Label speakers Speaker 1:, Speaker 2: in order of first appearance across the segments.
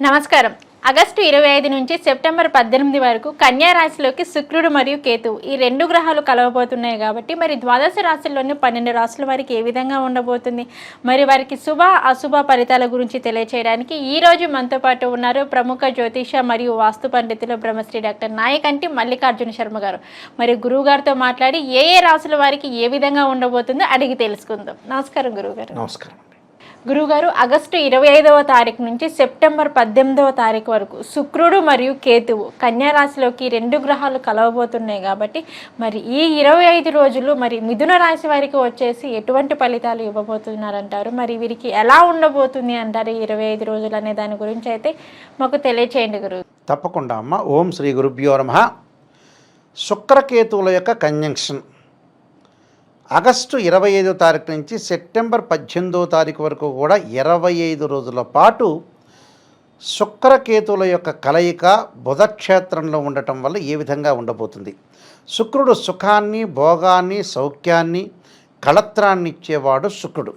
Speaker 1: నమస్కారం. ఆగస్టు 25 నుంచి సెప్టెంబర్ 18 వరకు కన్యా రాశిలోకి శుక్రుడు మరియు కేతువు ఈ రెండు గ్రహాలు కలవబోతున్నాయి కాబట్టి మరి ద్వాదశ రాశుల్లోని 12 రాశుల వారికి ఏ విధంగా ఉండబోతుంది, మరి వారికి శుభ అశుభ ఫలితాల గురించి తెలియచేయడానికి ఈ రోజు మనతో పాటు ఉన్నారు ప్రముఖ జ్యోతిష మరియు వాస్తు పండితులు బ్రహ్మశ్రీ డాక్టర్ నాయకంటి మల్లికార్జున శర్మ గారు. మరి గురువు గారితో మాట్లాడి ఏ రాశుల వారికి ఏ విధంగా ఉండబోతుందో అడిగి తెలుసుకుందాం. నమస్కారం గురువుగారు.
Speaker 2: నమస్కారం.
Speaker 1: గురువుగారు, ఆగస్టు 25వ తారీఖు నుంచి సెప్టెంబర్ 18వ తారీఖు వరకు శుక్రుడు మరియు కేతువు కన్యా రాశిలోకి రెండు గ్రహాలు కలవబోతున్నాయి కాబట్టి మరి ఈ 25 రోజులు మరి మిథున రాశి వారికి వచ్చేసి ఎటువంటి ఫలితాలు ఇవ్వబోతున్నారంటారు, మరి వీరికి ఎలా ఉండబోతుంది అంటారు ఈ 25 రోజులు అనే దాని గురించి అయితే మాకు తెలియచేయండి గురువు.
Speaker 2: తప్పకుండా అమ్మ. ఓం శ్రీ గురుభ్యో నమః. శుక్రకేతువుల యొక్క కంజంక్షన్ ఆగస్టు 25వ తారీఖు నుంచి సెప్టెంబర్ 18వ తారీఖు వరకు కూడా 25 రోజుల పాటు శుక్రకేతువుల యొక్క కలయిక బుధక్షేత్రంలో ఉండటం వల్ల ఏ విధంగా ఉండబోతుంది. శుక్రుడు సుఖాన్ని, భోగాన్ని, సౌఖ్యాన్ని, కళత్రాన్ని ఇచ్చేవాడు శుక్రుడు.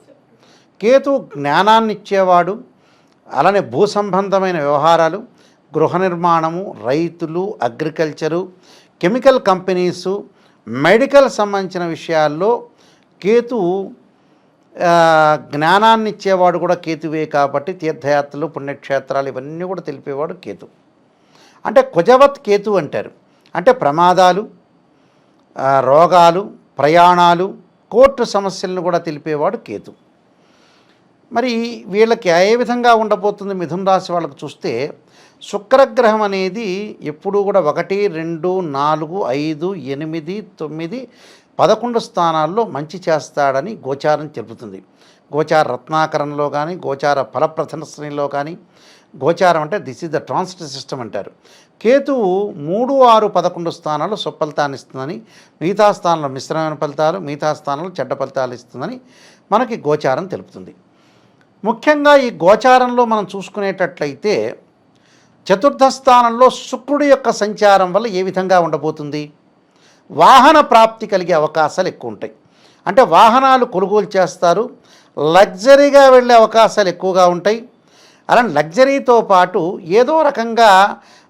Speaker 2: కేతువు జ్ఞానాన్ని ఇచ్చేవాడు. అలానే భూ సంబంధమైన వ్యవహారాలు, గృహ నిర్మాణము, రైతులు, అగ్రికల్చరు, కెమికల్ కంపెనీసు, మెడికల్ సంబంధించిన విషయాల్లో కేతువు జ్ఞానాన్ని ఇచ్చేవాడు కూడా కేతువే కాబట్టి తీర్థయాత్రలు, పుణ్యక్షేత్రాలు ఇవన్నీ కూడా తెలిపేవాడు కేతు. అంటే కుజవత్ కేతు అంటారు. అంటే ప్రమాదాలు, రోగాలు, ప్రయాణాలు, కోర్టు సమస్యలను కూడా తెలిపేవాడు కేతు. మరి వీళ్ళకి ఏ విధంగా ఉండబోతుంది మిథున రాశి వాళ్ళకు చూస్తే, శుక్రగ్రహం అనేది ఎప్పుడూ కూడా 1, 2, 4, 5, 8, 9, 11 స్థానాల్లో మంచి చేస్తాడని గోచారం తెలుపుతుంది. గోచార రత్నాకరణలో కానీ, గోచార ఫలప్రదర్శనలో కానీ, గోచారం అంటే this is the transit system అంటారు. కేతువు 3, 6, 11 స్థానాల్లో సుఫలితాన్ని ఇస్తుందని, మిగతా స్థానంలో మిశ్రమైన ఫలితాలు, మిగతా స్థానంలో చెడ్డ ఫలితాలు ఇస్తుందని మనకి గోచారం తెలుపుతుంది. ముఖ్యంగా ఈ గోచారంలో మనం చూసుకునేటట్లయితే చతుర్థ స్థానంలో శుక్రుడి యొక్క సంచారం వల్ల ఏ విధంగా ఉండబోతుంది. వాహన ప్రాప్తి కలిగే అవకాశాలు ఎక్కువ ఉంటాయి. అంటే వాహనాలు కొనుగోలు చేస్తారు, లగ్జరీగా వెళ్ళే అవకాశాలు ఎక్కువగా ఉంటాయి. అలానే లగ్జరీతో పాటు ఏదో రకంగా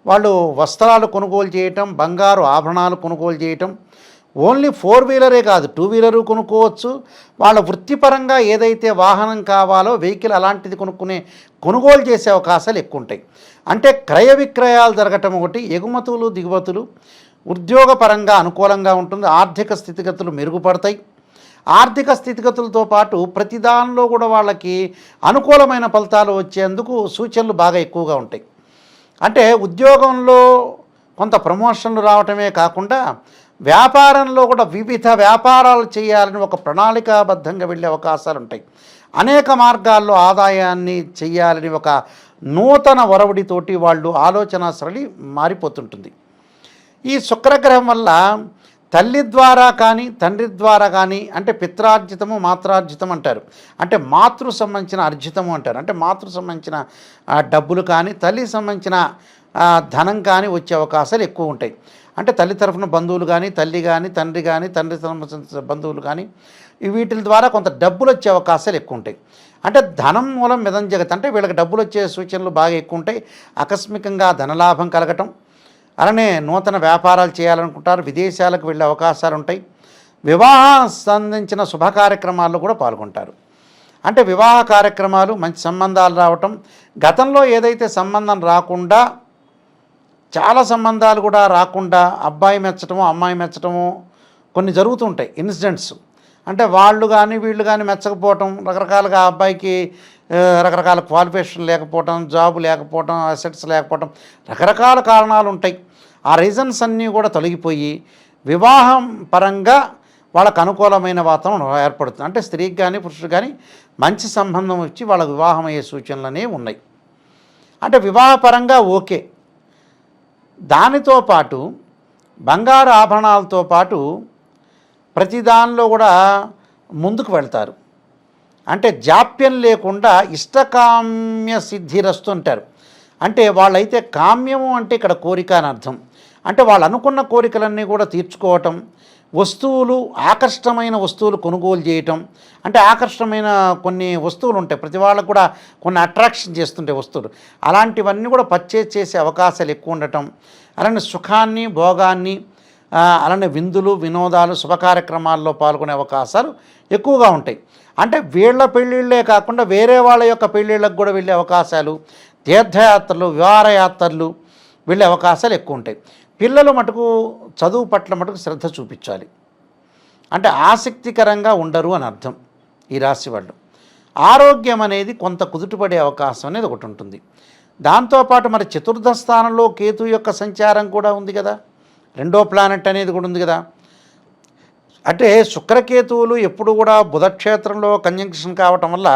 Speaker 2: వాళ్ళు వస్త్రాలు కొనుగోలు చేయటం, బంగారు ఆభరణాలు కొనుగోలు చేయటం, ఓన్లీ 4 వీలరే కాదు 2 వీలరు కొనుక్కోవచ్చు. వాళ్ళ వృత్తిపరంగా ఏదైతే వాహనం కావాలో వెహికల్ అలాంటిది కొనుగోలు చేసే అవకాశాలు ఎక్కువ ఉంటాయి. అంటే క్రయ విక్రయాలు జరగటం ఒకటి, ఎగుమతులు దిగుమతులు, ఉద్యోగపరంగా అనుకూలంగా ఉంటుంది. ఆర్థిక స్థితిగతులు మెరుగుపడతాయి. ఆర్థిక స్థితిగతులతో పాటు ప్రతి దానిలో కూడా వాళ్ళకి అనుకూలమైన ఫలితాలు వచ్చేందుకు సూచనలు బాగా ఎక్కువగా ఉంటాయి. అంటే ఉద్యోగంలో కొంత ప్రమోషన్లు రావటమే కాకుండా వ్యాపారంలో కూడా వివిధ వ్యాపారాలు చేయాలని ఒక ప్రణాళికాబద్ధంగా వెళ్ళే అవకాశాలు ఉంటాయి. అనేక మార్గాల్లో ఆదాయాన్ని చేయాలని ఒక నూతన ఒరవడితోటి వాళ్ళు ఆలోచన సరళి మారిపోతుంటుంది. ఈ శుక్రగ్రహం వల్ల తల్లి ద్వారా కానీ, తండ్రి ద్వారా కానీ, అంటే పిత్రార్జితము, మాత్రార్జితం అంటారు. అంటే మాతృ సంబంధించిన అర్జితము అంటారు. అంటే మాతృ సంబంధించిన డబ్బులు కానీ, తల్లి సంబంధించిన ధనం కానీ వచ్చే అవకాశాలు ఎక్కువ ఉంటాయి. అంటే తల్లి తరఫున బంధువులు కానీ, తల్లి కానీ, తండ్రి కానీ, తండ్రి సంబంధించిన బంధువులు కానీ, వీటి ద్వారా కొంత డబ్బులు వచ్చే అవకాశాలు ఎక్కువ ఉంటాయి. అంటే ధనం మూలం మిదం జగత్, అంటే వీళ్ళకి డబ్బులు వచ్చే సూచనలు బాగా ఎక్కువ ఉంటాయి. ఆకస్మికంగా ధనలాభం కలగటం, అలానే నూతన వ్యాపారాలు చేయాలనుకుంటారు, విదేశాలకు వెళ్ళే అవకాశాలు ఉంటాయి. వివాహం సంబంధించిన శుభ కార్యక్రమాల్లో కూడా పాల్గొంటారు. అంటే వివాహ కార్యక్రమాలు, మంచి సంబంధాలు రావటం, గతంలో ఏదైతే సంబంధం రాకుండా చాలా సంబంధాలు కూడా రాకుండా అబ్బాయి మెచ్చటము, అమ్మాయి మెచ్చటము కొన్ని జరుగుతుంటాయి ఇన్సిడెంట్స్. అంటే వాళ్ళు కానీ వీళ్ళు కానీ మెచ్చకపోవటం, రకరకాలుగా అబ్బాయికి రకరకాల క్వాలిఫికేషన్ లేకపోవటం, జాబ్ లేకపోవటం, అసెట్స్ లేకపోవటం, రకరకాల కారణాలు ఉంటాయి. ఆ రీజన్స్ అన్నీ కూడా తొలగిపోయి వివాహం పరంగా వాళ్ళకు అనుకూలమైన వాతావరణం ఏర్పడుతుంది. అంటే స్త్రీకి కానీ పురుషుడు కానీ మంచి సంబంధం వచ్చి వాళ్ళకు వివాహం అయ్యే సూచనలు అనేవి ఉన్నాయి. అంటే వివాహపరంగా ఓకే. దానితో పాటు బంగారు ఆభరణాలతో పాటు ప్రతి దానిలో కూడా ముందుకు వెళ్తారు. అంటే జాప్యం లేకుండా ఇష్టకామ్య సిద్ధిరస్తుంటారు. అంటే వాళ్ళైతే కామ్యము అంటే ఇక్కడ కోరిక అని అర్థం. అంటే వాళ్ళు అనుకున్న కోరికలన్నీ కూడా తీర్చుకోవటం, వస్తువులు ఆకర్షణమైన వస్తువులు కొనుగోలు చేయటం. అంటే ఆకర్షణమైన కొన్ని వస్తువులు ఉంటాయి, ప్రతి వాళ్ళకు కూడా కొన్ని అట్రాక్షన్ చేస్తుంటాయి వస్తువులు, అలాంటివన్నీ కూడా పర్చేజ్ చేసే అవకాశాలు ఎక్కువ ఉండటం. అలానే సుఖాన్ని, భోగాన్ని, అలానే విందులు, వినోదాలు, శుభ కార్యక్రమాల్లో పాల్గొనే అవకాశాలు ఎక్కువగా ఉంటాయి. అంటే వీళ్ళ పెళ్ళిళ్ళే కాకుండా వేరే వాళ్ళ యొక్క పెళ్ళిళ్ళకు కూడా వెళ్ళే అవకాశాలు, తీర్థయాత్రలు, విహారయాత్రలు వెళ్ళే అవకాశాలు ఎక్కువ ఉంటాయి. పిల్లలు మటుకు చదువు పట్ల మటుకు శ్రద్ధ చూపించాలి, అంటే ఆసక్తికరంగా ఉండరు అని అర్థం ఈ రాశి వాళ్ళు. ఆరోగ్యం అనేది కొంత కుదుటపడే అవకాశం అనేది ఒకటి ఉంటుంది. దాంతోపాటు మరి చతుర్థ స్థానంలో కేతు యొక్క సంచారం కూడా ఉంది కదా, రెండో ప్లానెట్ అనేది కూడా ఉంది కదా. అంటే శుక్రకేతువులు ఎప్పుడు కూడా బుధక్షేత్రంలో కంజంక్షన్ కావటం వల్ల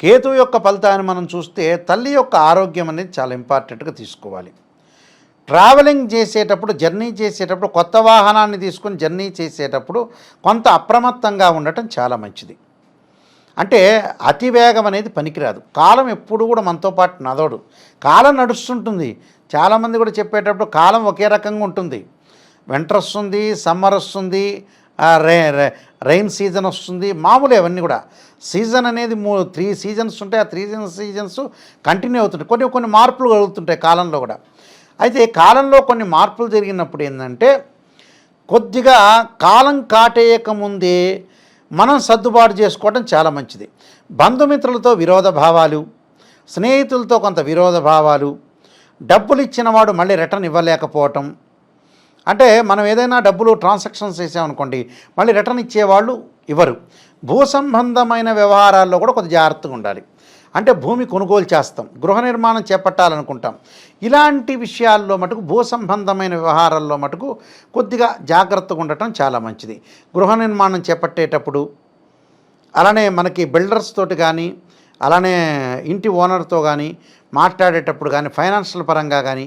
Speaker 2: కేతు యొక్క ఫలితాన్ని మనం చూస్తే తల్లి యొక్క ఆరోగ్యం అనేది చాలా ఇంపార్టెంట్గా తీసుకోవాలి. ట్రావెలింగ్ చేసేటప్పుడు, జర్నీ చేసేటప్పుడు, కొత్త వాహనాన్ని తీసుకొని జర్నీ చేసేటప్పుడు కొంత అప్రమత్తంగా ఉండటం చాలా మంచిది. అంటే అతివేగం అనేది పనికిరాదు. కాలం ఎప్పుడు కూడా మనతో పాటు నడవడు, కాలం నడుస్తుంటుంది. చాలామంది కూడా చెప్పేటప్పుడు కాలం ఒకే రకంగా ఉంటుంది. వింటర్ వస్తుంది, సమ్మర్ వస్తుంది, రైన్ సీజన్ వస్తుంది, మామూలే అవన్నీ కూడా. సీజన్ అనేది 3 సీజన్స్ ఉంటాయి. ఆ 3 సీజన్స్ కంటిన్యూ అవుతుంటాయి. కొన్ని మార్పులు కలుగుతుంటాయి కాలంలో కూడా. అయితే కాలంలో కొన్ని మార్పులు జరిగినప్పుడు ఏంటంటే కొద్దిగా కాలం కాటేయక ముందే మనం సర్దుబాటు చేసుకోవడం చాలా మంచిది. బంధుమిత్రులతో విరోధ భావాలు, స్నేహితులతో కొంత విరోధ భావాలు, డబ్బులు ఇచ్చిన వాడు మళ్ళీ రిటర్న్ ఇవ్వలేకపోవటం. అంటే మనం ఏదైనా డబ్బులు ట్రాన్సాక్షన్స్ చేసామనుకోండి, మళ్ళీ రిటర్న్ ఇచ్చేవాళ్ళు ఇవ్వరు. భూ సంబంధమైన వ్యవహారాల్లో కూడా కొంచెం జాగ్రత్తగా ఉండాలి. అంటే భూమి కొనుగోలు చేస్తాం, గృహ నిర్మాణం చేపట్టాలనుకుంటాం, ఇలాంటి విషయాల్లో మటుకు భూ సంబంధమైన వ్యవహారాల్లో మటుకు కొద్దిగా జాగ్రత్తగా ఉండటం చాలా మంచిది. గృహ నిర్మాణం చేపట్టేటప్పుడు, అలానే మనకి బిల్డర్స్ తోటి కానీ, అలానే ఇంటి ఓనర్తో కానీ మాట్లాడేటప్పుడు కానీ, ఫైనాన్షియల్ పరంగా కానీ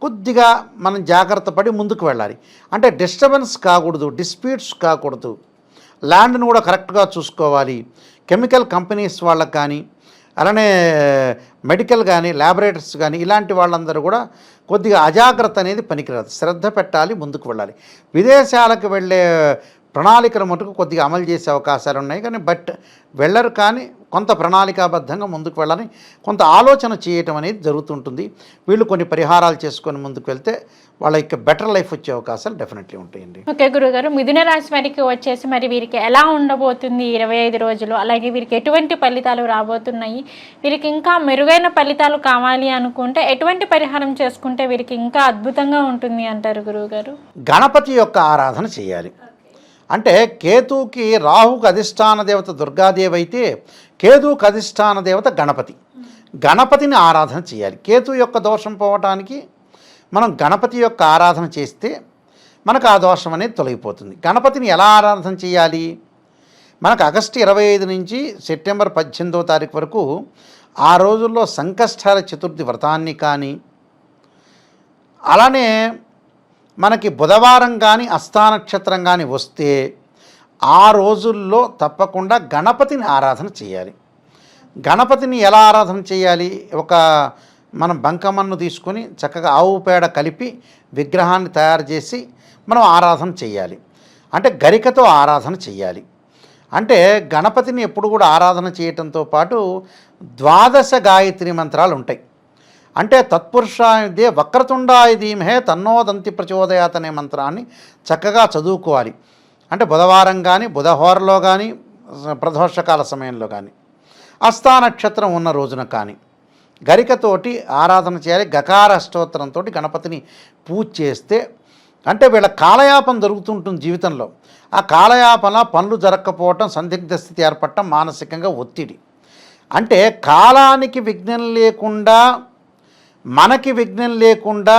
Speaker 2: కొద్దిగా మనం జాగ్రత్త పడి ముందుకు వెళ్ళాలి. అంటే డిస్టర్బెన్స్ కాకూడదు, డిస్ప్యూట్స్ కాకూడదు. ల్యాండ్ను కూడా కరెక్ట్గా చూసుకోవాలి. కెమికల్ కంపెనీస్ వాళ్ళకి కానీ, అలానే మెడికల్ కానీ, ల్యాబొరేటరీస్ కానీ, ఇలాంటి వాళ్ళందరూ కూడా కొద్దిగా అజాగ్రత్త అనేది పనికిరాదు, శ్రద్ధ పెట్టాలి, ముందుకు వెళ్ళాలి. విదేశాలకు వెళ్ళే ప్రణాళికలు మటుకు కొద్దిగా అమలు చేసే అవకాశాలు ఉన్నాయి, కానీ వెళ్ళరు. కానీ కొంత ప్రణాళికాబద్ధంగా ముందుకు వెళ్ళాలని కొంత ఆలోచన చేయటం అనేది జరుగుతుంటుంది. వీళ్ళు కొన్ని పరిహారాలు చేసుకొని ముందుకు వెళ్తే వాళ్ళకి బెటర్ లైఫ్ వచ్చే అవకాశాలు డెఫినెట్లీ ఉంటాయండి.
Speaker 1: ఓకే గురుగారు, మిథున రాశి వారికి వచ్చేసి మరి వీరికి ఎలా ఉండబోతుంది 25 రోజులు, అలాగే వీరికి ఎటువంటి ఫలితాలు రాబోతున్నాయి, వీరికి ఇంకా మెరుగైన ఫలితాలు కావాలి అనుకుంటే ఎటువంటి పరిహారం చేసుకుంటే వీరికి ఇంకా అద్భుతంగా ఉంటుంది అంటారు గురువుగారు?
Speaker 2: గణపతి యొక్క ఆరాధన చేయాలి. అంటే కేతువుకి, రాహుకు అధిష్టాన దేవత దుర్గాదేవి అయితే కేతువుకి అధిష్టాన దేవత గణపతి. గణపతిని ఆరాధన చేయాలి. కేతు యొక్క దోషం పోవటానికి మనం గణపతి యొక్క ఆరాధన చేస్తే మనకు ఆ దోషం అనేది తొలగిపోతుంది. గణపతిని ఎలా ఆరాధన చేయాలి? మనకు ఆగస్టు 25 నుంచి సెప్టెంబర్ 18వ తారీఖు వరకు ఆ రోజుల్లో సంకష్టాల చతుర్థి వ్రతాన్ని కానీ, అలానే మనకి బుధవారం కానీ అస్థా నక్షత్రం కానీ వస్తే ఆ రోజుల్లో తప్పకుండా గణపతిని ఆరాధన చేయాలి. గణపతిని ఎలా ఆరాధన చేయాలి? మనం బంకమన్ను తీసుకొని చక్కగా ఆవు పేడ కలిపి విగ్రహాన్ని తయారు చేసి మనం ఆరాధన చేయాలి. అంటే గరికతో ఆరాధన చేయాలి. అంటే గణపతిని ఎప్పుడు కూడా ఆరాధన చేయటంతో పాటు 12 గాయత్రి మంత్రాలు ఉంటాయి. అంటే తత్పురుషాయుధే వక్రతుండాయ ధీమహే తన్నోదంతి ప్రచోదయాత్ అనే మంత్రాన్ని చక్కగా చదువుకోవాలి. అంటే బుధవారం కానీ, బుధహోరలో కానీ, ప్రదోషకాల సమయంలో కానీ, అస్థా నక్షత్రం ఉన్న రోజున కానీ గరికతోటి ఆరాధన చేయాలి. గకార అష్టోత్తరంతో గణపతిని పూజ చేస్తే అంటే వీళ్ళ కాలయాపన జరుగుతుంటుంది జీవితంలో. ఆ కాలయాపన పనులు జరగకపోవటం, సందిగ్ధ స్థితి ఏర్పడటం, మానసికంగా ఒత్తిడి. అంటే కాలానికి విఘ్నం లేకుండా, మనకి విఘ్నం లేకుండా,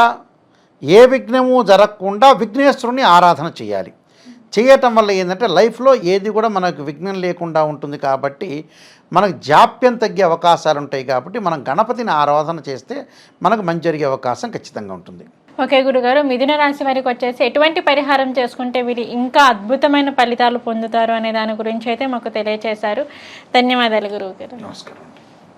Speaker 2: ఏ విఘ్నము జరగకుండా విఘ్నేశ్వరుని ఆరాధన చేయాలి. చేయటం వల్ల ఏంటంటే లైఫ్లో ఏది కూడా మనకు విఘ్నం లేకుండా ఉంటుంది. కాబట్టి మనకు జాప్యం తగ్గే అవకాశాలు ఉంటాయి. కాబట్టి మనం గణపతిని ఆరాధన చేస్తే మనకు మంచి జరిగే అవకాశం ఖచ్చితంగా ఉంటుంది.
Speaker 1: ఓకే గురుగారు, మిథున రాశి వారికి వచ్చేసి ఎటువంటి పరిహారం చేసుకుంటే వీరు ఇంకా అద్భుతమైన ఫలితాలు పొందుతారు అనే దాని గురించి అయితే మాకు తెలియజేశారు. ధన్యవాదాలు గురువుగారు.
Speaker 2: నమస్కారం.